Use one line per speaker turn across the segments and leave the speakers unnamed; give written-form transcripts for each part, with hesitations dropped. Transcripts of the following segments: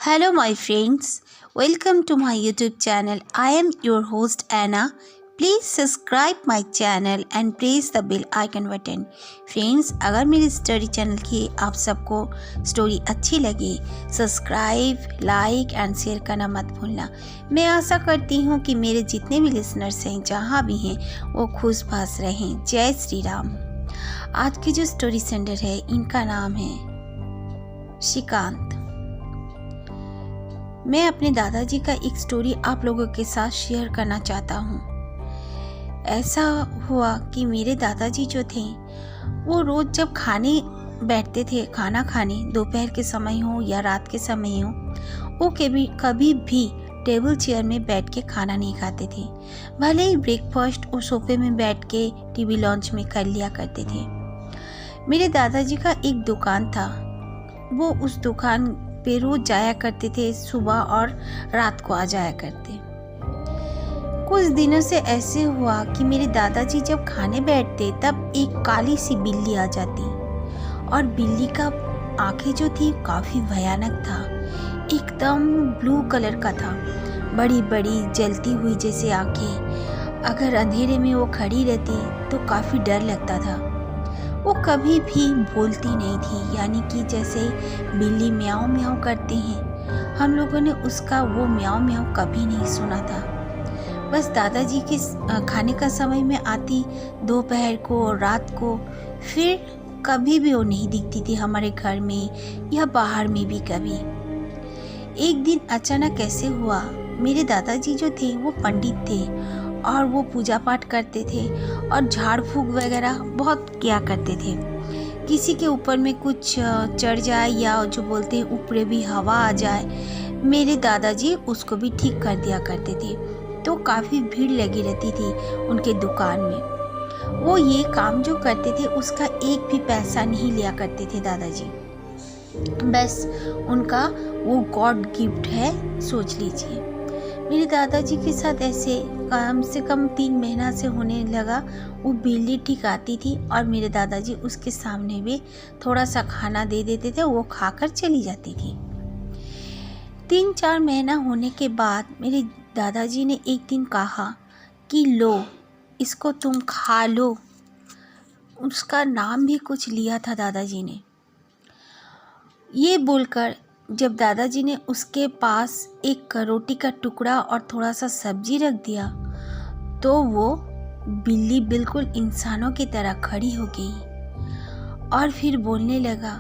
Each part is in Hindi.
Hello, my friends. Welcome to my YouTube channel. I am your host Anna. Please subscribe my channel and press the bell icon button. Friends, अगर मेरी स्टोरी चैनल की आप सबको स्टोरी अच्छी लगे, सब्सक्राइब, लाइक एंड शेयर करना मत भूलना। मैं आशा करती हूँ कि मेरे जितने भी लिसनर्स हैं, जहाँ भी हैं, वो खुश फास रहें। जय श्री राम। आज की जो स्टोरी सेंडर है, इनका नाम है श्रीकांत। मैं अपने दादाजी का एक स्टोरी आप लोगों के साथ शेयर करना चाहता हूँ। ऐसा हुआ कि मेरे दादाजी जो थे, वो रोज़ जब खाने बैठते थे, खाना खाने, दोपहर के समय हो या रात के समय हो, वो कभी भी टेबल चेयर में बैठ के खाना नहीं खाते थे। भले ही ब्रेकफास्ट और सोफे में बैठ के टीवी लॉन्च में कर लिया करते थे। मेरे दादाजी का एक दुकान था, वो उस दुकान पे रोज जाया करते थे, सुबह और रात को आ जाया करते। कुछ दिनों से ऐसे हुआ कि मेरे दादाजी जब खाने बैठते तब एक काली सी बिल्ली आ जाती, और बिल्ली का आंखें जो थी काफ़ी भयानक था, एकदम ब्लू कलर का था, बड़ी बड़ी जलती हुई जैसे आंखें। अगर अंधेरे में वो खड़ी रहती तो काफ़ी डर लगता था। वो कभी भी बोलती नहीं थी, यानी कि जैसे बिल्ली म्याऊं म्याऊं करते हैं, हम लोगों ने उसका वो म्याऊं म्याऊं कभी नहीं सुना था। बस दादाजी के खाने का समय में आती, दोपहर को और रात को, फिर कभी भी वो नहीं दिखती थी हमारे घर में या बाहर में भी कभी। एक दिन अचानक ऐसे हुआ, मेरे दादाजी जो थे वो पंडित थे और वो पूजा पाठ करते थे और झाड़ फूंक वगैरह बहुत किया करते थे। किसी के ऊपर में कुछ चढ़ जाए या जो बोलते हैं ऊपरे भी हवा आ जाए, मेरे दादाजी उसको भी ठीक कर दिया करते थे। तो काफ़ी भीड़ लगी रहती थी उनके दुकान में। वो ये काम जो करते थे उसका एक भी पैसा नहीं लिया करते थे दादाजी। बस उनका वो गॉड गिफ्ट है, सोच लीजिए। मेरे दादाजी के साथ ऐसे कम से कम 3 महीना से होने लगा। वो बिल्ली ठीक आती थी और मेरे दादाजी उसके सामने भी थोड़ा सा खाना दे देते थे, वो खाकर चली जाती थी। 3-4 महीना होने के बाद मेरे दादाजी ने एक दिन कहा कि लो, इसको तुम खा लो। उसका नाम भी कुछ लिया था दादाजी ने। ये बोलकर जब दादाजी ने उसके पास एक रोटी का टुकड़ा और थोड़ा सा सब्जी रख दिया, तो वो बिल्ली बिल्कुल इंसानों की तरह खड़ी हो गई और फिर बोलने लगा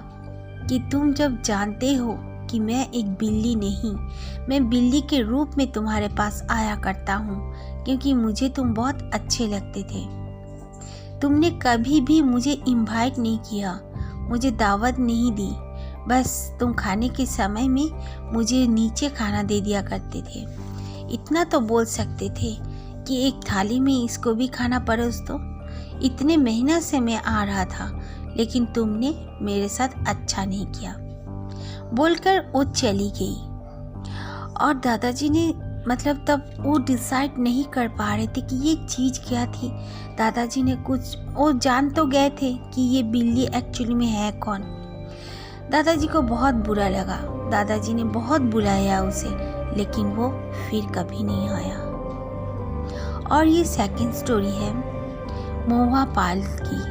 कि तुम जब जानते हो कि मैं एक बिल्ली नहीं, मैं बिल्ली के रूप में तुम्हारे पास आया करता हूँ, क्योंकि मुझे तुम बहुत अच्छे लगते थे। तुमने कभी भी मुझे इनवाइट नहीं किया, मुझे दावत नहीं दी, बस तुम खाने के समय में मुझे नीचे खाना दे दिया करते थे। इतना तो बोल सकते थे कि एक थाली में इसको भी खाना परोस दो। इतने महीना से मैं आ रहा था, लेकिन तुमने मेरे साथ अच्छा नहीं किया, बोलकर वो चली गई। और दादाजी ने मतलब तब वो डिसाइड नहीं कर पा रहे थे कि ये चीज़ क्या थी। दादाजी ने कुछ वो जान तो गए थे कि ये बिल्ली एक्चुअली में है कौन। दादाजी को बहुत बुरा लगा। दादाजी ने बहुत बुलाया उसे, लेकिन वो फिर कभी नहीं आया। और ये सेकंड स्टोरी है महुआ पाल की।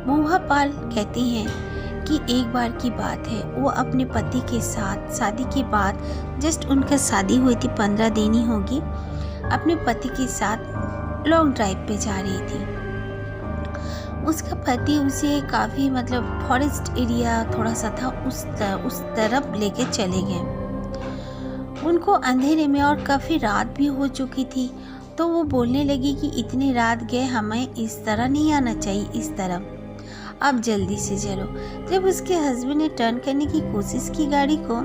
महुआ पाल कहते हैं कि एक बार की बात है, वो अपने पति के साथ शादी के बाद, जस्ट उनका शादी हुई थी 15 दिन ही होगी, अपने पति के साथ लॉन्ग ड्राइव पे जा रही थी। उसका पति उसे काफ़ी मतलब फॉरेस्ट एरिया थोड़ा सा था, उस तरफ लेके चले गए। उनको अंधेरे में और काफ़ी रात भी हो चुकी थी, तो वो बोलने लगी कि इतनी रात गए, हमें इस तरह नहीं आना चाहिए, इस तरफ, अब जल्दी से चलो। जब उसके हस्बैंड ने टर्न करने की कोशिश की गाड़ी को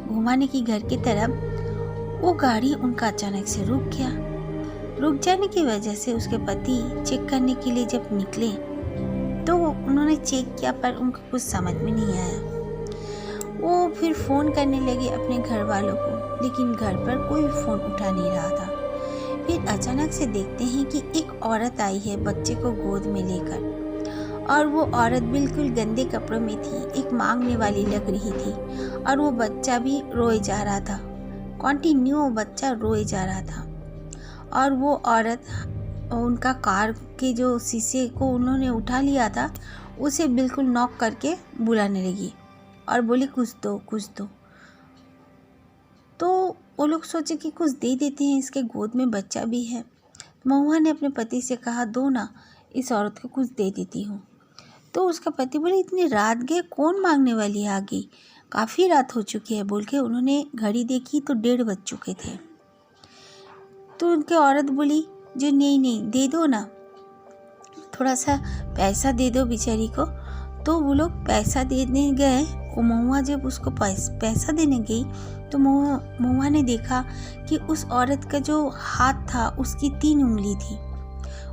घुमाने की घर की तरफ, वो गाड़ी उनका अचानक से रुक गया। रुक जाने की वजह से उसके पति चेक करने के लिए जब निकले तो उन्होंने चेक किया, पर उनको कुछ समझ में नहीं आया। वो फिर फ़ोन करने लगे अपने घर वालों को, लेकिन घर पर कोई फ़ोन उठा नहीं रहा था। फिर अचानक से देखते हैं कि एक औरत आई है बच्चे को गोद में लेकर, और वो औरत बिल्कुल गंदे कपड़ों में थी, एक मांगने वाली लग रही थी। और वो बच्चा भी रोए जा रहा था। कंटिन्यू बच्चा रोए जा रहा था। और वो औरत उनका कार के जो शीशे को उन्होंने उठा लिया था उसे बिल्कुल नॉक करके बुलाने लगी और बोली कुछ दो कुछ दो। तो वो लोग सोचे कि कुछ दे देते हैं, इसके गोद में बच्चा भी है। महुआ ने अपने पति से कहा दो ना, इस औरत को कुछ दे देती हूँ। तो उसका पति बोले इतनी रात गए, कौन मांगने वाली है आगे, काफ़ी रात हो चुकी है बोल के उन्होंने घड़ी देखी तो 1:30 बज चुके थे। तो उनकी औरत बोली जो नहीं नहीं दे दो ना, थोड़ा सा पैसा दे दो बेचारी को। तो वो लोग पैसा देने गए। महुआ जब उसको पैसा देने गई तो महुआ ने देखा कि उस औरत का जो हाथ था उसकी 3 उंगली थी।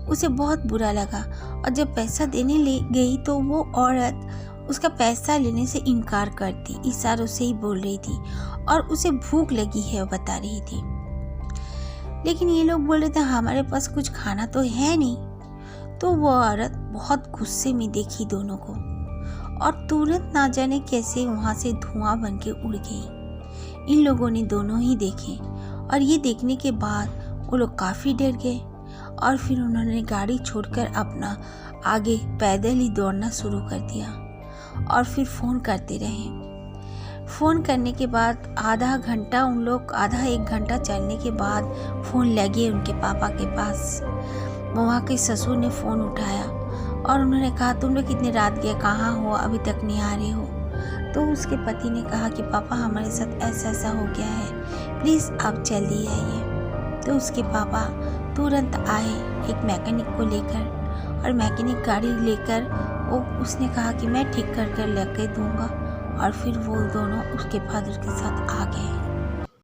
उसे बहुत बुरा लगा और जब पैसा देने ले गई तो वो औरत उसका पैसा लेने से इनकार करती, इशारों से ही बोल रही थी और उसे भूख लगी है वो बता रही थी। लेकिन ये लोग बोल रहे थे हमारे पास कुछ खाना तो है नहीं। तो वो औरत बहुत गुस्से में देखी दोनों को और तुरंत ना जाने कैसे वहाँ से धुआं बन के उड़ गई। इन लोगों ने दोनों ही देखे और ये देखने के बाद वो लोग काफ़ी डर गए और फिर उन्होंने गाड़ी छोड़कर अपना आगे पैदल ही दौड़ना शुरू कर दिया और फिर फ़ोन करते रहे। फ़ोन करने के बाद आधा एक घंटा चलने के बाद फ़ोन लगे उनके पापा के पास। महुआ के ससुर ने फ़ोन उठाया और उन्होंने कहा तुम लोग कितनी रात गए, कहाँ हो, अभी तक नहीं आ रहे हो। तो उसके पति ने कहा कि पापा हमारे साथ ऐसा ऐसा हो गया है, प्लीज़ आप जल्दी आइए। तो उसके पापा तुरंत आए एक मैकेनिक को लेकर और मैकेनिक गाड़ी लेकर उसने कहा कि मैं ठीक कर लेके दूँगा और फिर वो दोनों उसके फादर के साथ आ गए।